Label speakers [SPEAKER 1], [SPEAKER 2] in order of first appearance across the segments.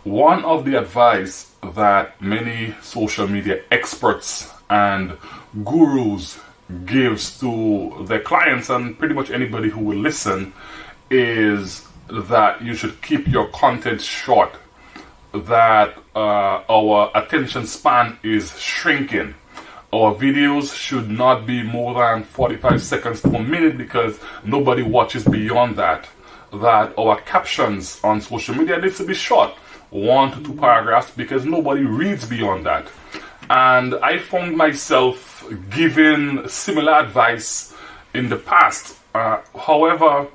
[SPEAKER 1] One of the advice that many social media experts and gurus gives to their clients and pretty much anybody who will listen is that you should keep your content short, that our attention span is shrinking. Our videos should not be more than 45 seconds per minute because nobody watches beyond that. That our captions on social media needs to be short, 1 to 2 paragraphs, because nobody reads beyond that. And I found myself giving similar advice in the past. However,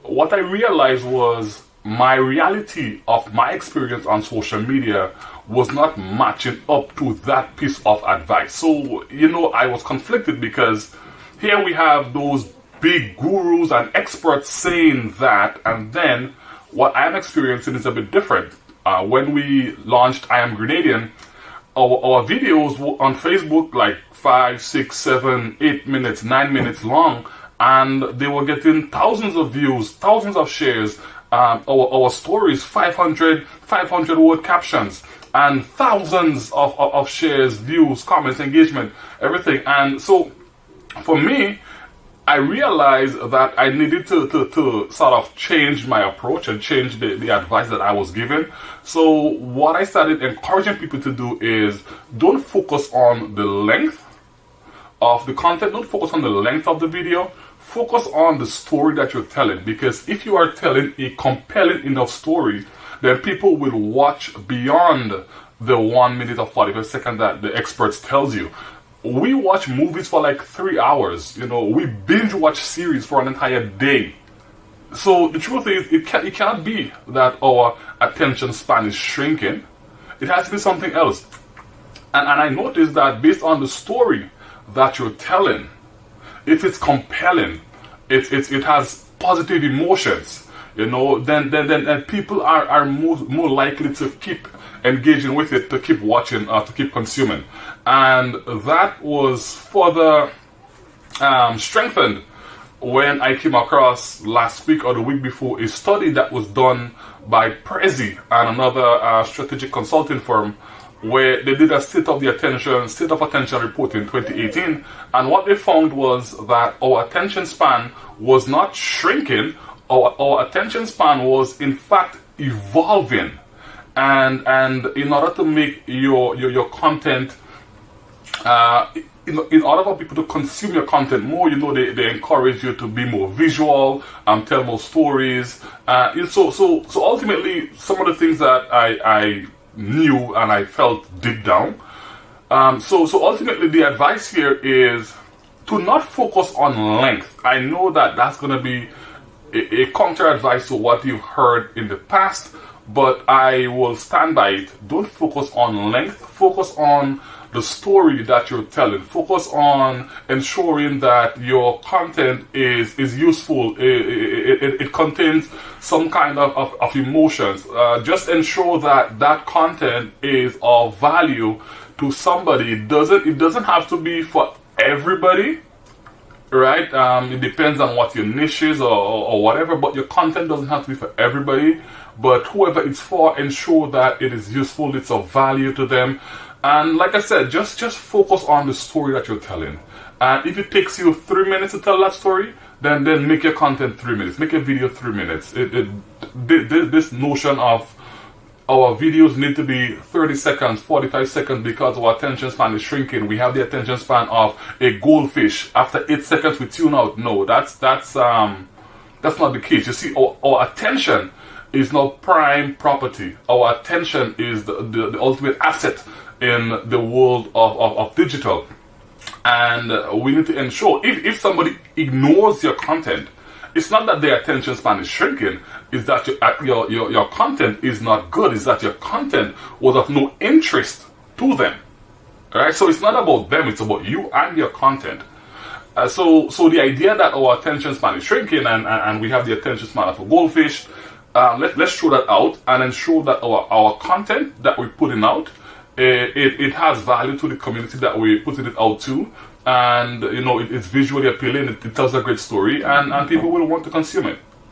[SPEAKER 1] what I realized was my reality of my experience on social media was not matching up to that piece of advice. So, I was conflicted because here we have those big gurus and experts saying that, and then what I'm experiencing is a bit different. When we launched I Am Grenadian, our videos were on Facebook like 5, 6, 7, 8 minutes, 9 minutes long, and they were getting thousands of views, thousands of shares. Our stories, 500 word captions, and thousands of shares, views, comments, engagement, everything. And so for me, I realized that I needed to sort of change my approach and change the advice that I was given. So what I started encouraging people to do is don't focus on the length of the content, don't focus on the length of the video, focus on the story that you're telling. Because if you are telling a compelling enough story, then people will watch beyond the 1 minute or 45 seconds that the experts tells you. We watch movies for like 3 hours. We binge watch series for an entire day. So the truth is, it can't be that our attention span is shrinking. It has to be something else. And I noticed that based on the story that you're telling, if it's compelling, it has positive emotions, then people are more likely to keep engaging with it, to keep watching, to keep consuming. And that was further strengthened when I came across last week or the week before a study that was done by Prezi and another strategic consulting firm, where they did a state of attention report in 2018, and what they found was that our attention span was not shrinking. Our attention span was in fact evolving. And in order to make your content, in order for people to consume your content more, they encourage you to be more visual, tell more stories. So ultimately, some of the things that I knew and I felt deep down. So ultimately, the advice here is to not focus on length. I know that that's going to be a counter advice to what you've heard in the past, but I will stand by it. Don't focus on length. Focus on the story that you're telling. Focus on ensuring that your content is useful. It contains some kind of emotions. Just ensure that content is of value to somebody. It doesn't have to be for everybody, right? It depends on what your niche is or whatever, but your content doesn't have to be for everybody. But whoever it's for, ensure that it is useful, it's of value to them. And like I said, just focus on the story that you're telling. And if it takes you 3 minutes to tell that story, then make your content 3 minutes. Make a video 3 minutes. This notion of our videos need to be 30 seconds, 45 seconds because our attention span is shrinking. We have the attention span of a goldfish. After 8 seconds, we tune out. No, that's not the case. You see, our attention is not prime property. Our attention is the ultimate asset in the world of digital. And we need to ensure, if somebody ignores your content, it's not that their attention span is shrinking, it's that your content is not good, it's that your content was of no interest to them. Alright, so it's not about them, it's about you and your content. So the idea that our attention span is shrinking and we have the attention span of a goldfish, let's throw that out and ensure that our content that we're putting out, it has value to the community that we're putting it out to, and it's visually appealing, it tells a great story, and people will want to consume it.